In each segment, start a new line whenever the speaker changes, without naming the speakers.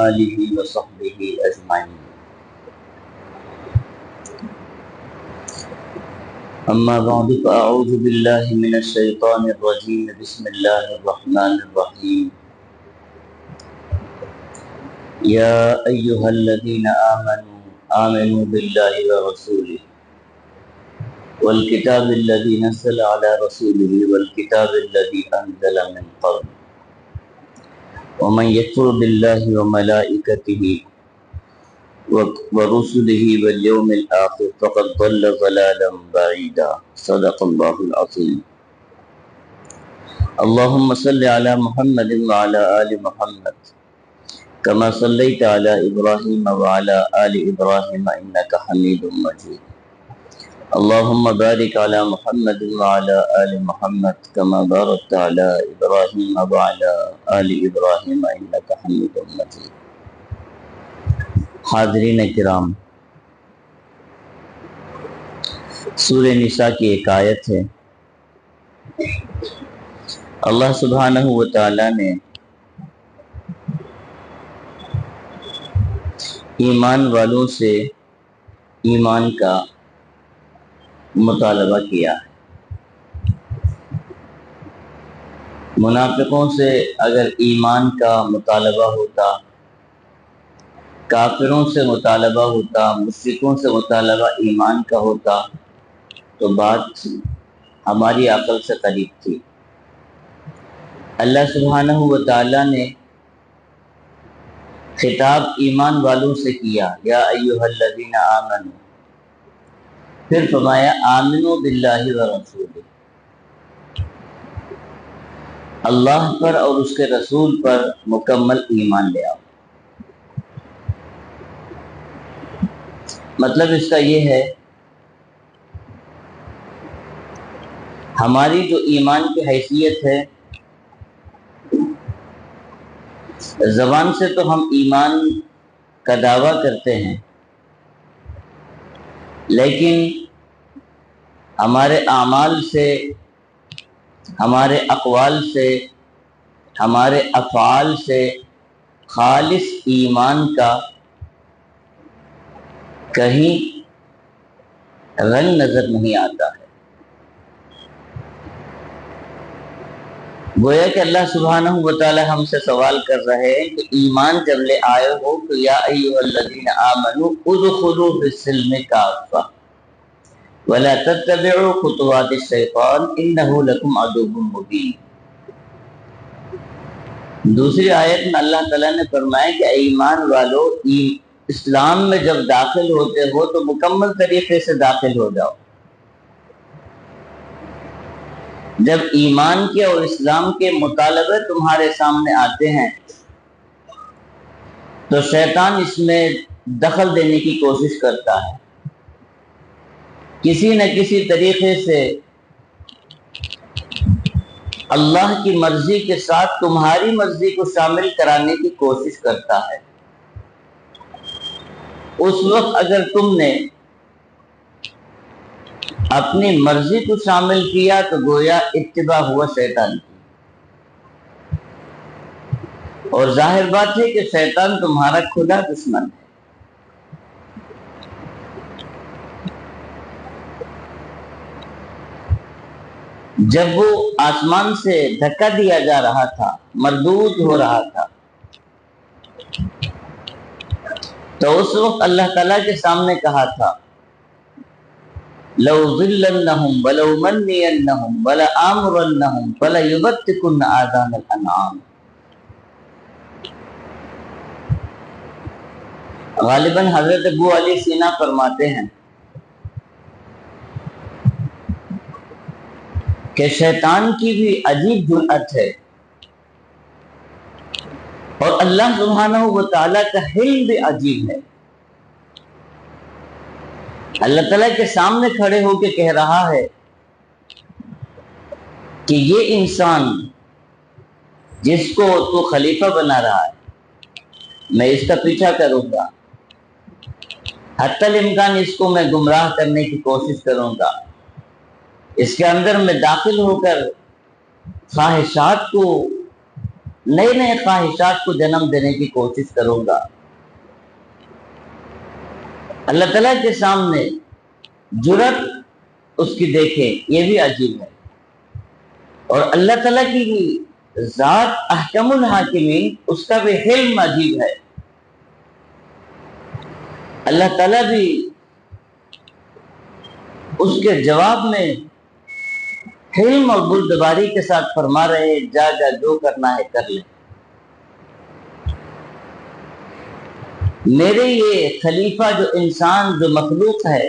آلہ وصحبہ اجمعین۔ اما بعد فاعوذ باللہ من الشیطان الرجیم، بسم اللہ الرحمن الرحیم۔ یا ایہا الذین آمنوا باللہ ورسولہ والکتاب الذی نزل علی رسولہ والکتاب الذی انزل من قبل ومن یکفر باللہ وملائکتہ ورسلہ والیوم الآخر فقد ضل ضلالا بعیدا۔ صدق اللہ العظیم۔ اللہم صل علی محمد وعلی آل محمد کما صلیت علی ابراہیم وعلی آل ابراہیم انک حمید مجید۔ اللہم بارک علی محمد وعلی آل محمد کما بارکت علی ابراہیم وعلی آل ابراہیم انک حمید مجید۔ حاضرین کرام، سورہ نساء کی ایک آیت ہے۔ اللہ سبحانہ وتعالی نے ایمان والوں سے ایمان کا مطالبہ کیا ہے۔ منافقوں سے اگر ایمان کا مطالبہ ہوتا، کافروں سے مطالبہ ہوتا، مشرکوں سے مطالبہ ایمان کا ہوتا تو بات ہماری عقل سے قریب تھی۔ اللہ سبحانہ وتعالی نے خطاب ایمان والوں سے کیا، یا ایہا الذین آمنوا، پھر فرمایا آمنوا باللہ ورسولہ، اللہ پر اور اس کے رسول پر مکمل ایمان لے آؤ۔ مطلب اس کا یہ ہے، ہماری جو ایمان کی حیثیت ہے، زبان سے تو ہم ایمان کا دعویٰ کرتے ہیں، لیکن ہمارے اعمال سے، ہمارے اقوال سے، ہمارے افعال سے خالص ایمان کا کہیں رنگ نظر نہیں آتا ہے۔ گویا کہ اللہ سبحانہ وتعالی ہم سے سوال کر رہے ہیں کہ ایمان جب لے آئے ہو تو یا ایھا الذین آمنوا ادخلوا فی السلم کافۃ ولا تتبعوا خطوات الشیطان انہ لکم عدو مبین۔ دوسری آیت میں اللہ تعالیٰ نے فرمایا کہ ایمان والو، اسلام میں جب داخل ہوتے ہو تو مکمل طریقے سے داخل ہو جاؤ۔ جب ایمان کے اور اسلام کے مطالبے تمہارے سامنے آتے ہیں تو شیطان اس میں دخل دینے کی کوشش کرتا ہے، کسی نہ کسی طریقے سے اللہ کی مرضی کے ساتھ تمہاری مرضی کو شامل کرانے کی کوشش کرتا ہے۔ اس وقت اگر تم نے اپنی مرضی کو شامل کیا تو گویا اتباع ہوا شیطان کی، اور ظاہر بات ہے کہ شیطان تمہارا کھلا دشمن ہے۔ جب وہ آسمان سے دھکا دیا جا رہا تھا، مردود ہو رہا تھا، تو اس وقت اللہ تعالیٰ کے سامنے کہا تھا لَأُضِلَّنَّهُمْ وَلَأُمَنِّيَنَّهُمْ وَلَآمُرَنَّهُمْ فَلَيُبَتِّكُنَّ آذَانَ الْأَنْعَامِ۔ غالباً حضرت ابو علی سینا فرماتے ہیں کہ شیطان کی بھی عجیب جرأت ہے، اور اللہ سبحانہ وتعالیٰ کا حلم بھی عجیب ہے۔ اللہ تعالیٰ کے سامنے کھڑے ہو کے کہہ رہا ہے کہ یہ انسان جس کو تو خلیفہ بنا رہا ہے، میں اس کا پیچھا کروں گا، حتی الامکان اس کو میں گمراہ کرنے کی کوشش کروں گا، اس کے اندر میں داخل ہو کر خواہشات کو نئے نئے خواہشات کو جنم دینے کی کوشش کروں گا۔ اللہ تعالیٰ کے سامنے جرأت اس کی دیکھیں، یہ بھی عجیب ہے۔ اور اللہ تعالیٰ کی بھی ذات احکم الحاکمین، اس کا بھی حلم عجیب ہے۔ اللہ تعالیٰ بھی اس کے جواب میں حلم اور بردباری کے ساتھ فرما رہے ہیں، جا جا جو کرنا ہے کر لے، میرے یہ خلیفہ جو انسان جو مخلوق ہے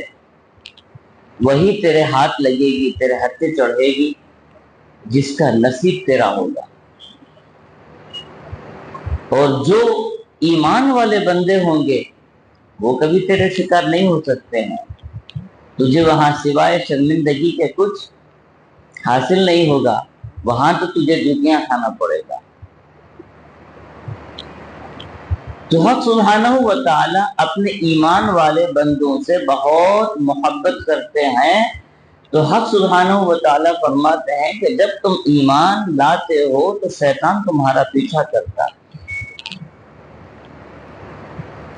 وہی تیرے ہاتھ لگے گی، تیرے ہتھے چڑھے گی، جس کا نصیب تیرا ہوگا۔ اور جو ایمان والے بندے ہوں گے وہ کبھی تیرے شکار نہیں ہو سکتے ہیں، تجھے وہاں سوائے شرمندگی کے کچھ حاصل نہیں ہوگا، وہاں تو تجھے جوتیاں کھانا پڑے گا۔ تو حق سبحانہ و تعالی اپنے ایمان والے بندوں سے بہت محبت کرتے ہیں، تو حق سبحانہ و تعالی فرماتے ہیں کہ جب تم ایمان لاتے ہو تو شیطان تمہارا پیچھا کرتا ہے۔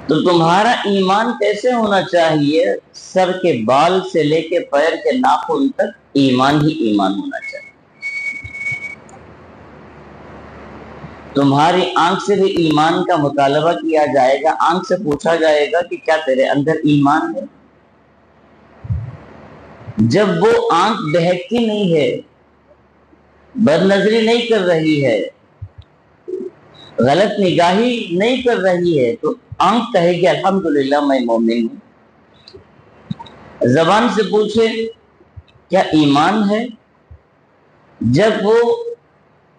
تو تمہارا ایمان کیسے ہونا چاہیے؟ سر کے بال سے لے کے پیر کے ناخن تک ایمان ہی ایمان ہونا چاہیے۔ تمہاری آنکھ سے بھی ایمان کا مطالبہ کیا جائے گا، آنکھ سے پوچھا جائے گا کہ کیا تیرے اندر ایمان ہے؟ جب وہ آنکھ بہکتی نہیں ہے، بد نظری نہیں کر رہی ہے، غلط نگاہی نہیں کر رہی ہے، تو آنکھ کہے گی الحمدللہ میں مومن ہوں۔ زبان سے پوچھے کیا ایمان ہے؟ جب وہ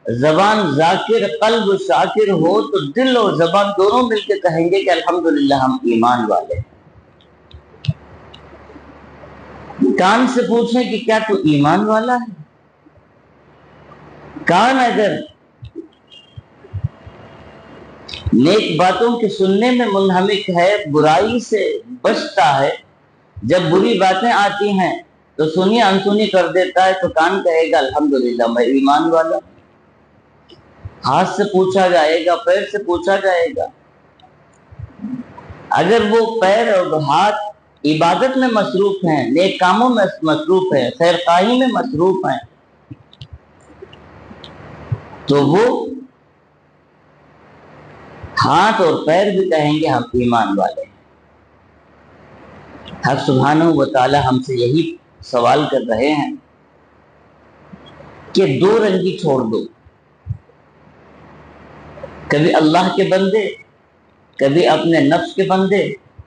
زبان ذاکر قلب شاکر ہو تو دل اور زبان دونوں مل کے کہیں گے کہ الحمدللہ ہم ایمان والے ہیں۔ کان سے پوچھیں کہ کیا تو ایمان والا ہے؟ کان اگر نیک باتوں کے سننے میں منہمک ہے، برائی سے بچتا ہے، جب بری باتیں آتی ہیں تو سنی انسنی کر دیتا ہے، تو کان کہے گا الحمدللہ میں ایمان والا ہوں۔ ہاتھ سے پوچھا جائے گا، پیر سے پوچھا جائے گا، اگر وہ پیر اور ہاتھ عبادت میں مصروف ہیں، نیک کاموں میں مصروف ہیں، خیر خواہی میں مصروف ہیں، تو وہ ہاتھ اور پیر بھی کہیں گے ہم ایمان والے ہیں۔ حق سبحانہ و تعالی ہم سے یہی سوال کر رہے ہیں کہ دو رنگی چھوڑ دو، کبھی اللہ کے بندے، کبھی اپنے نفس کے بندے،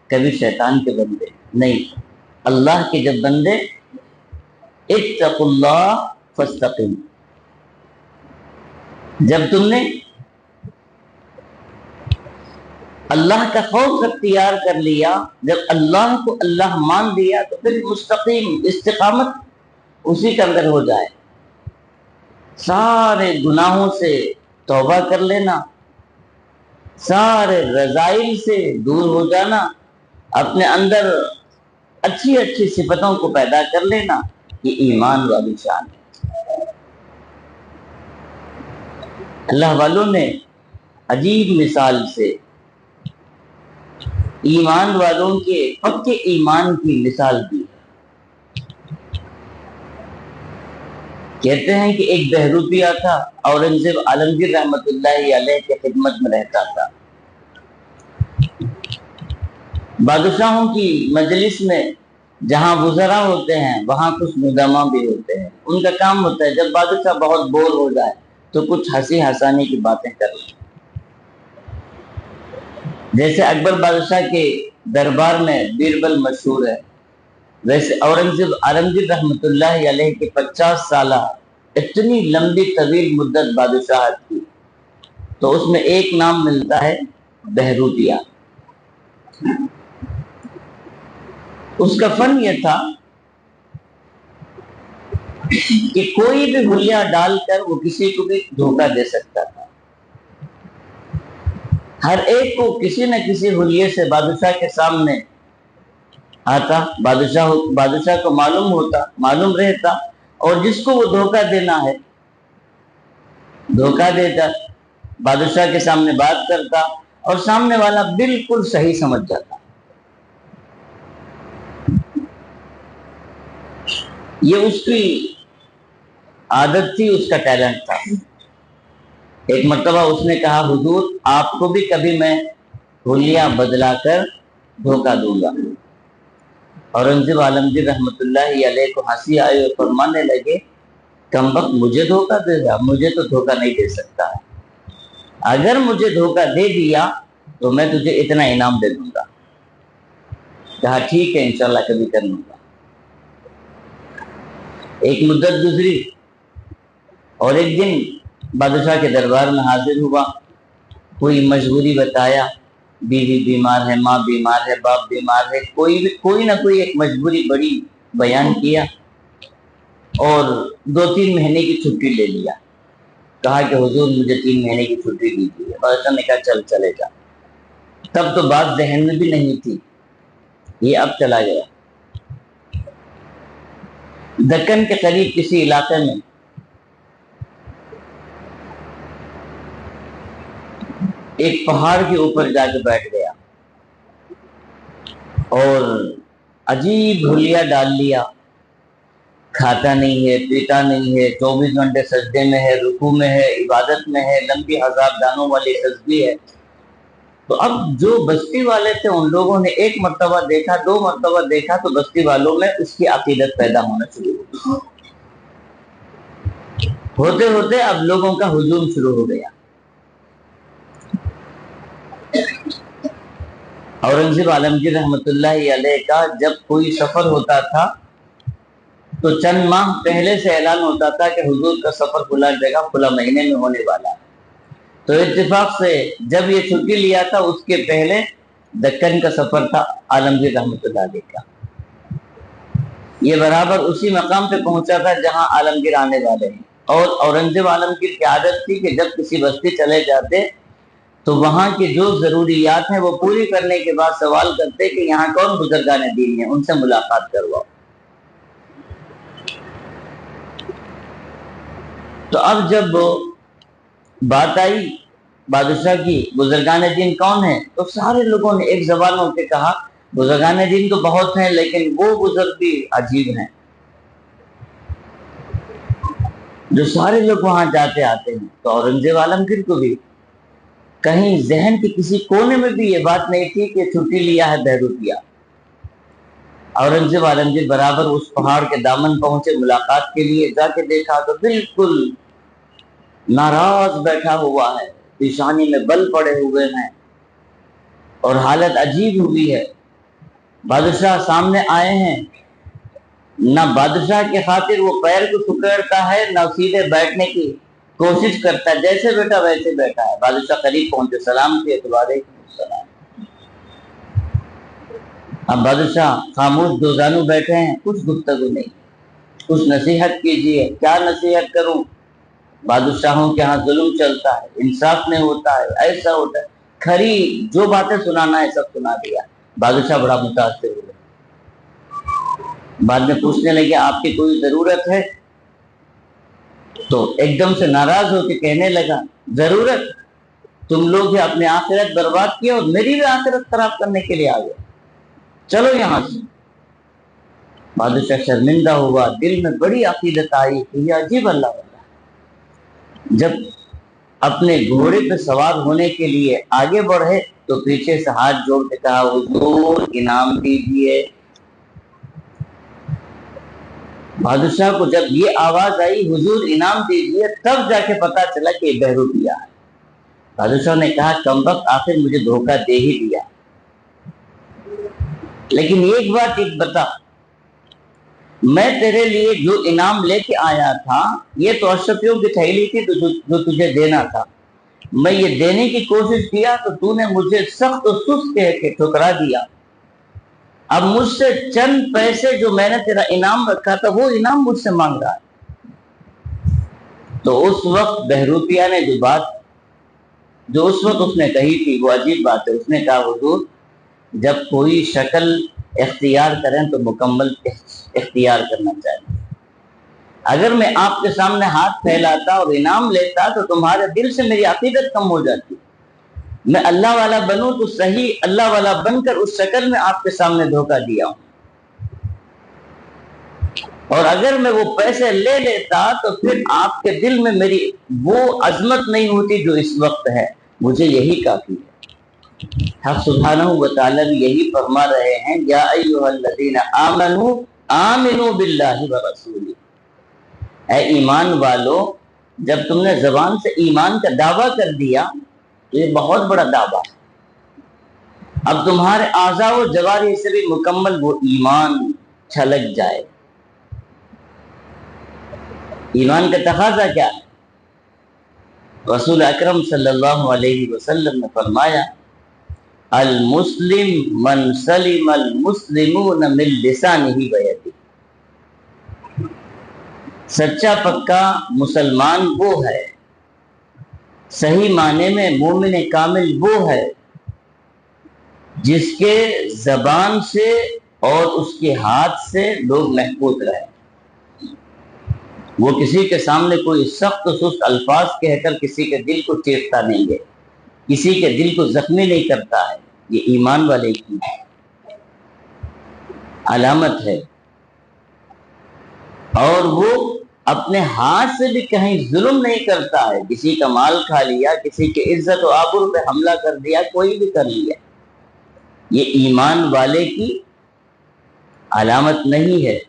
کبھی شیطان کے بندے، نہیں، اللہ کے جب بندے، اتقوا اللہ فاستقیموا، جب تم نے اللہ کا خوف اختیار کر لیا، جب اللہ کو اللہ مان لیا، تو پھر مستقیم استقامت اسی کے اندر ہو جائے، سارے گناہوں سے توبہ کر لینا، سارے رذائل سے دور ہو جانا، اپنے اندر اچھی اچھی صفتوں کو پیدا کر لینا، یہ ایمان والی شان ہے۔ اللہ والوں نے عجیب مثال سے ایمان والوں کے پکے ایمان کی مثال دی۔ کہتے ہیں کہ ایک بہروپیہ تھا، اورنگزیب عالمگیر رحمت اللہ علیہ کے خدمت میں رہتا تھا۔ بادشاہوں کی مجلس میں جہاں وزراء ہوتے ہیں وہاں کچھ ندامہ بھی ہوتے ہیں، ان کا کام ہوتا ہے جب بادشاہ بہت بور ہو جائے تو کچھ ہنسی ہنسانے کی باتیں کر لیں۔ جیسے اکبر بادشاہ کے دربار میں بیربل مشہور ہے، ویسے اورنگزیب عالمگیر رحمت اللہ علیہ کے 50 سالہ اتنی لمبی طویل مدت بادشاہت کی، تو اس میں ایک نام ملتا ہے بہروپیہ۔ اس کا فن یہ تھا کہ کوئی بھی حلیہ ڈال کر وہ کسی کو بھی دھوکہ دے سکتا تھا، ہر ایک کو کسی نہ کسی حلیے سے بادشاہ کے سامنے آتا، بادشاہ کو معلوم رہتا، اور جس کو وہ دھوکہ دینا ہے دھوکہ دیتا۔ بادشاہ کے سامنے بات کرتا اور سامنے والا بالکل صحیح سمجھ جاتا. یہ اس کی عادت تھی، اس کا ٹیلنٹ تھا. ایک مرتبہ اس نے کہا حضور آپ کو بھی کبھی میں حلیہ بدلا کر دھوکہ دوں گا. اورنگزیب عالمگیر رحمۃ اللہ علیہ کو ہنسی آئی اور فرمانے لگے کمبخت مجھے دھوکہ دے گا؟ مجھے تو دھوکہ نہیں دے سکتا ہے. اگر مجھے دھوکہ دے دیا تو میں تجھے اتنا انعام دے دوں گا. کہا ٹھیک ہے انشاءاللہ کبھی کر لوں گا. ایک مدت گزری اور ایک دن بادشاہ کے دربار میں حاضر ہوا. کوئی مجبوری بتایا، بیوی بیمار ہے، ماں بیمار ہے، باپ بیمار ہے، کوئی نہ کوئی ایک مجبوری بڑی بیان کیا اور 2-3 مہینے کی چھٹی لے لیا. کہا کہ حضور مجھے 3 مہینے کی چھٹی دیجیے. بادشاہ نے کہا چلے جا. تب تو بات ذہن میں بھی نہیں تھی، یہ اب چلا گیا. دکن کے قریب کسی علاقے میں ایک پہاڑ کے اوپر جا کے بیٹھ گیا اور عجیب حلیہ ڈال لیا. کھاتا نہیں ہے، پیتا نہیں ہے، 24 گھنٹے سجدے میں ہے، رکوع میں ہے، عبادت میں ہے، لمبی 1000 دانوں والی تسبیح ہے. تو اب جو بستی والے تھے ان لوگوں نے ایک مرتبہ دیکھا، 2 مرتبہ دیکھا تو بستی والوں میں اس کی عقیدت پیدا ہونا شروع ہو گئی. ہوتے ہوتے اب لوگوں کا ہجوم شروع ہو گیا. اورنگزیب عالمگیر رحمۃ اللہ علیہ کا جب کوئی سفر ہوتا تھا تو چند ماہ پہلے سے اعلان ہوتا تھا کہ حضور کا سفر کھلا جگہ کھلا مہینے میں ہونے والا ہے. تو اتفاق سے جب یہ چھٹی لیا تھا اس کے پہلے دکن کا سفر تھا عالمگیر رحمۃ اللہ علیہ کا. یہ برابر اسی مقام پہ پہنچا تھا جہاں عالمگیر آنے والے ہیں. اور اورنگزیب عالمگیر کی عادت تھی کہ جب کسی بستی چلے جاتے تو وہاں کی جو ضروریات ہیں وہ پوری کرنے کے بعد سوال کرتے کہ یہاں کون بزرگان دین ہیں، ان سے ملاقات کرواؤ. تو اب جب بات آئی بادشاہ کی بزرگان دین کون ہیں تو سارے لوگوں نے ایک زبان ہو کے کہا بزرگان دین تو بہت ہیں لیکن وہ بزرگ بھی عجیب ہیں جو سارے لوگ وہاں جاتے آتے ہیں. تو اورنگزیب عالمگیر کو بھی کہیں ذہن کے کسی کونے میں بھی یہ بات نہیں تھی کہ چھٹی لیا ہے بہروپیہ. اورنگزیب عالمگیر برابر اس پہاڑ کے دامن پہنچے ملاقات کے لیے. جا کے دیکھا تو بالکل ناراض بیٹھا ہوا ہے، پیشانی میں بل پڑے ہوئے ہیں اور حالت عجیب ہوئی ہے. بادشاہ سامنے آئے ہیں، نہ بادشاہ کے خاطر وہ پیر کو سکڑتا ہے نہ سیدھے بیٹھنے کی کوشش کرتا ہے، جیسے بیٹھا ویسے بیٹھا ہے. بادشاہ قریب پہنچے، سلام کیے تو وعلیکم السلام. اب بادشاہ خاموش دوزانو بیٹھے ہیں، کچھ گفتگو نہیں. کچھ نصیحت کیجیے. کیا نصیحت کروں؟ بادشاہوں کے ہاں ظلم چلتا ہے، انصاف نہیں ہوتا ہے، ایسا ہوتا ہے. کھری جو باتیں سنانا ہے سب سنا دیا. بادشاہ بڑا متاثر ہوئے. بعد میں پوچھنے لگے آپ کی کوئی ضرورت ہے؟ تو ایک دم سے ناراض ہو کے کہنے لگا ضرورت؟ تم لوگ اپنے آخرت برباد کیا اور میری بھی آخرت خراب کرنے کے لیے آ گئے، چلو یہاں سے. بادشاہ شرمندہ ہوا، دل میں بڑی عقیدت آئی کہ یہ عجیب اللہ والا. جب اپنے گھوڑے پہ سوار ہونے کے لیے آگے بڑھے تو پیچھے سے ہاتھ جوڑ کے کہا حضور انعام دیجیے. بادشاہ کو جب یہ آواز آئی حضور انعام دیجیے تب جا کے پتا چلا کہ یہ بہروپیہ ہے. بادشاہ نے کہا کمبخت آخر مجھے دھوکہ دے ہی دیا، لیکن ایک بات بتا، میں تیرے لیے جو انعام لے کے آیا تھا یہ تو اشرفیوں کی تھیلی تھی جو تجھے دینا تھا. میں یہ دینے کی کوشش کیا تو نے مجھے سخت و سست کہہ کے ٹھکرا دیا. اب مجھ سے چند پیسے جو میں نے تیرا انعام رکھا تھا وہ انعام مجھ سے مانگ رہا ہے. تو اس وقت بہروپیہ نے جو اس وقت اس نے کہی تھی وہ عجیب بات ہے. اس نے کہا حضور جب کوئی شکل اختیار کریں تو مکمل اختیار کرنا چاہیے. اگر میں آپ کے سامنے ہاتھ پھیلاتا اور انعام لیتا تو تمہارے دل سے میری عقیدت کم ہو جاتی. میں اللہ والا بنوں تو صحیح، اللہ والا بن کر اس شکل میں آپ کے سامنے دھوکہ دیا ہوں. اور اگر میں وہ پیسے لے لیتا تو پھر آپ کے دل میں میری وہ عظمت نہیں ہوتی جو اس وقت ہے. مجھے یہی کافی ہے. حق سبحانہ و تعالی بھی یہی فرما رہے ہیں، یا ایھا الذین آمنوا آمنوا باللہ ورسولہ. اے ایمان والو، جب تم نے زبان سے ایمان کا دعویٰ کر دیا تو یہ بہت بڑا دعویٰ ہے. اب تمہارے اعضاء و جوارح سے بھی مکمل وہ ایمان چھلک جائے. ایمان کا تقاضا کیا ہے؟ رسول اکرم صلی اللہ علیہ وسلم نے فرمایا، المسلم من سلم المسلمون من لسانہ ویدہ. سچا پکا مسلمان وہ ہے، صحیح معنی میں مومن کامل وہ ہے جس کے زبان سے اور اس کے ہاتھ سے لوگ محفوظ رہے. وہ کسی کے سامنے کوئی سخت و سست الفاظ کہہ کر کسی کے دل کو چیرتا نہیں ہے، کسی کے دل کو زخمی نہیں کرتا ہے. یہ ایمان والے کی علامت ہے. اور وہ اپنے ہاتھ سے بھی کہیں ظلم نہیں کرتا ہے. کسی کا مال کھا لیا، کسی کے عزت و آبرو پہ حملہ کر دیا، کوئی بھی کر لیا، یہ ایمان والے کی علامت نہیں ہے.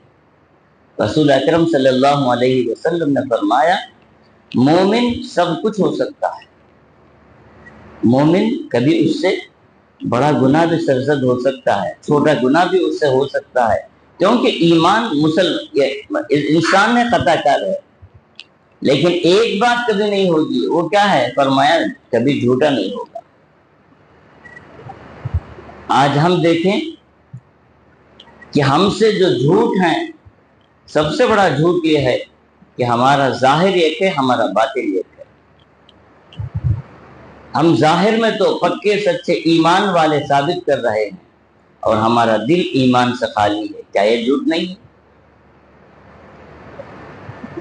رسول اکرم صلی اللہ علیہ وسلم نے فرمایا، مومن سب کچھ ہو سکتا ہے. مومن کبھی اس سے بڑا گناہ بھی سرزد ہو سکتا ہے، چھوٹا گناہ بھی اس سے ہو سکتا ہے، کیونکہ ایمان انسان میں خطا کار ہے. لیکن ایک بات کبھی نہیں ہوگی، وہ کیا ہے؟ فرمایا کبھی جھوٹا نہیں ہوگا. آج ہم دیکھیں کہ ہم سے جو جھوٹ ہیں، سب سے بڑا جھوٹ یہ ہے کہ ہمارا ظاہر ایک ہے، ہمارا باطن ایک ہے. ہم ظاہر میں تو پکے سچے ایمان والے ثابت کر رہے ہیں اور ہمارا دل ایمان سے خالی ہے. کیا یہ جھوٹ نہیں ہے؟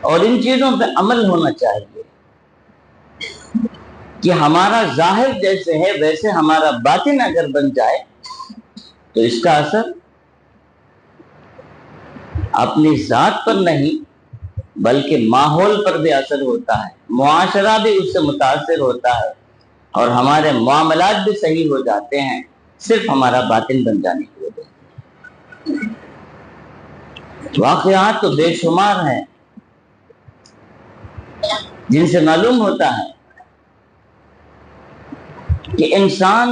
اور ان چیزوں پہ عمل ہونا چاہیے کہ ہمارا ظاہر جیسے ہے ویسے ہمارا باطن اگر بن جائے تو اس کا اثر اپنی ذات پر نہیں بلکہ ماحول پر بھی اثر ہوتا ہے، معاشرہ بھی اس سے متاثر ہوتا ہے اور ہمارے معاملات بھی صحیح ہو جاتے ہیں، صرف ہمارا باطن بن جانے کی وجہ سے. واقعات تو بے شمار ہیں جن سے معلوم ہوتا ہے کہ انسان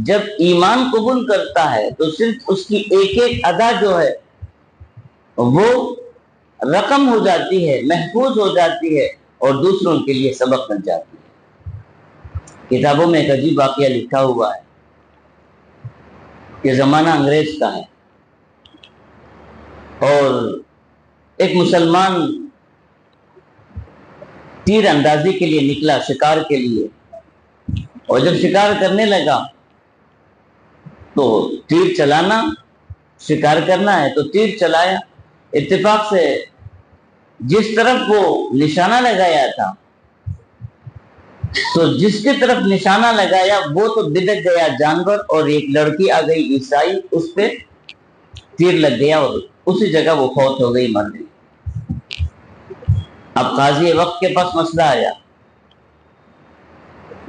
جب ایمان قبول کرتا ہے تو صرف اس کی ایک ایک ادا جو ہے وہ رقم ہو جاتی ہے، محفوظ ہو جاتی ہے اور دوسروں کے لیے سبق بن جاتی ہے. کتابوں میں ایک عجیب واقعہ لکھا ہوا ہے کہ زمانہ انگریز کا ہے اور ایک مسلمان تیر اندازی کے لیے نکلا، شکار کے لیے. اور جب شکار کرنے لگا تو تیر چلانا، شکار کرنا ہے تو تیر چلایا. اتفاق سے جس طرف وہ نشانہ لگایا تھا تو جس کی طرف نشانہ لگایا وہ تو بدک گیا جانور، اور ایک لڑکی آ گئی عیسائی، اس پہ تیر لگ گیا اور اسی جگہ وہ فوت ہو گئی، مر گئی. اب قاضی وقت کے پاس مسئلہ آیا،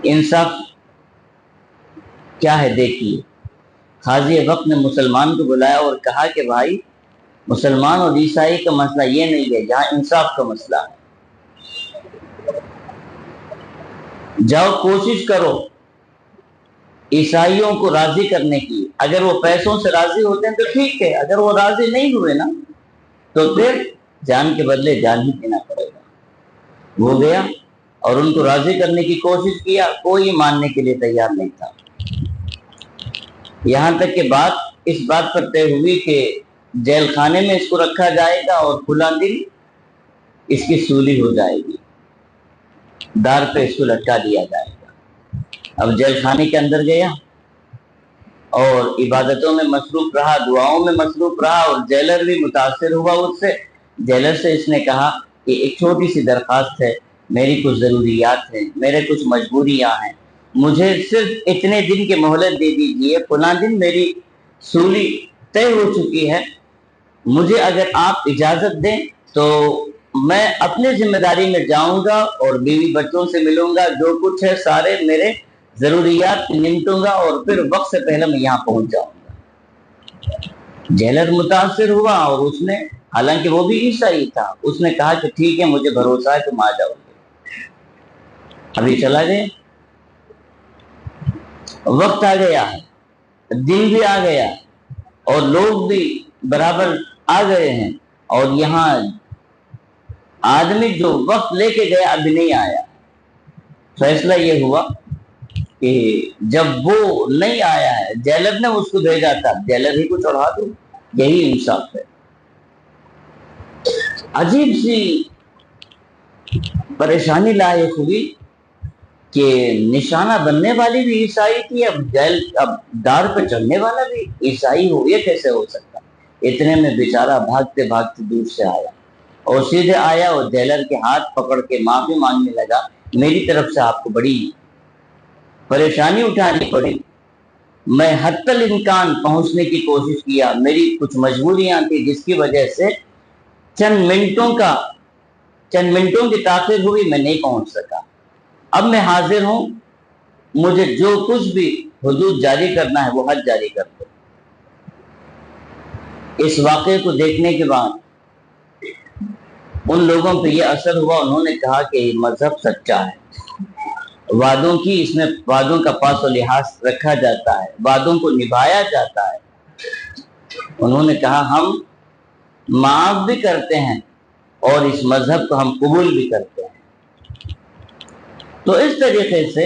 انصاف کیا ہے دیکھیے. قاضی وقت نے مسلمان کو بلایا اور کہا کہ بھائی، مسلمان اور عیسائی کا مسئلہ یہ نہیں ہے، جہاں انصاف کا مسئلہ ہے. جاؤ کوشش کرو عیسائیوں کو راضی کرنے کی. اگر وہ پیسوں سے راضی ہوتے ہیں تو ٹھیک ہے، اگر وہ راضی نہیں ہوئے نا تو پھر جان کے بدلے جان ہی دینا پڑے گا. وہ گیا اور ان کو راضی کرنے کی کوشش کیا، کوئی ماننے کے لیے تیار نہیں تھا. یہاں تک کہ اس بات پر طے ہوئی کہ جیل خانے میں اس کو رکھا جائے گا اور کھلا دن اس کی سولی ہو جائے گی، دار پہ اس کو لٹکا دیا جائے گا. اب جیل خانے کے اندر گیا اور عبادتوں میں مصروف رہا، دعاؤں میں مصروف رہا، اور جیلر بھی متاثر ہوا اس سے جیلر سے اس نے کہا کہ ایک چھوٹی سی درخواست ہے، میری کچھ ضروریات ہیں، میرے کچھ مجبوریاں ہیں، مجھے صرف اتنے دن کی مہلت دے دیجیے، فلاں دن میری سولی طے ہو چکی ہے، مجھے اگر آپ اجازت دیں تو میں اپنی ذمہ داری میں جاؤں گا اور بیوی بچوں سے ملوں گا، جو کچھ ہے سارے میرے ضروریات نمٹوں گا اور پھر وقت سے پہلے میں یہاں پہنچ جاؤں گا۔ جیلر متاثر ہوا اور اس نے، حالانکہ وہ بھی عیسائی تھا، اس نے کہا کہ ٹھیک ہے، مجھے بھروسہ ہے تم آ جاؤ گے۔ ابھی چلا گیا، وقت آ گیا، دن بھی آ گیا اور لوگ بھی برابر آ گئے ہیں، اور یہاں آدمی جو وقت لے کے گیا ابھی نہیں آیا۔ فیصلہ یہ ہوا کہ جب وہ نہیں آیا ہے، جیلر نے اس کو بھیجا تھا، جیلر ہی کو چڑھا دو، یہی انصاف ہے۔ عجیب سی پریشانی لاحق ہوئی کہ نشانہ بننے والی بھی عیسائی تھی، اب دار پہ چڑھنے والا بھی عیسائی ہو، یہ کیسے ہو سکتا؟ اتنے میں بیچارہ بھاگتے بھاگتے دور سے آیا اور سیدھے آیا اور جیلر کے ہاتھ پکڑ کے معافی مانگنے لگا، میری طرف سے آپ کو بڑی پریشانی اٹھانی پڑی، میں حتی الامکان پہنچنے کی کوشش کیا، میری کچھ مجبوریاں تھی جس کی وجہ سے چند منٹوں کی تاخیر ہوئی، میں نہیں پہنچ سکا، اب میں حاضر ہوں، مجھے جو کچھ بھی حدود جاری کرنا ہے وہ حد جاری کر دو۔ اس واقعے کو دیکھنے کے بعد ان لوگوں پہ یہ اثر ہوا، انہوں نے کہا کہ یہ مذہب سچا ہے، وعدوں کی، اس میں وعدوں کا پاس و لحاظ رکھا جاتا ہے، وعدوں کو نبھایا جاتا ہے۔ انہوں نے کہا ہم معاف بھی کرتے ہیں اور اس مذہب کو ہم قبول بھی کرتے ہیں۔ تو اس طریقے سے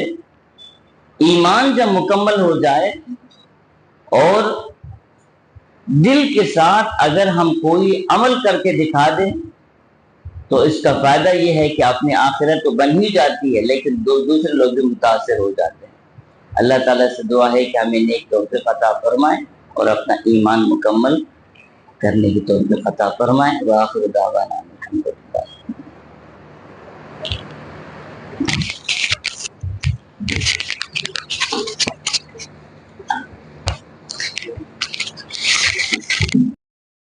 ایمان جب مکمل ہو جائے اور دل کے ساتھ اگر ہم کوئی عمل کر کے دکھا دیں تو اس کا فائدہ یہ ہے کہ اپنی آخرت تو بن ہی جاتی ہے، لیکن دوسرے لوگ بھی متاثر ہو جاتے ہیں۔ اللہ تعالیٰ سے دعا ہے کہ ہمیں نیک توفیق عطا فرمائے اور اپنا ایمان مکمل کرنے کی توفیق عطا فرمائے۔ وآخر دعوانا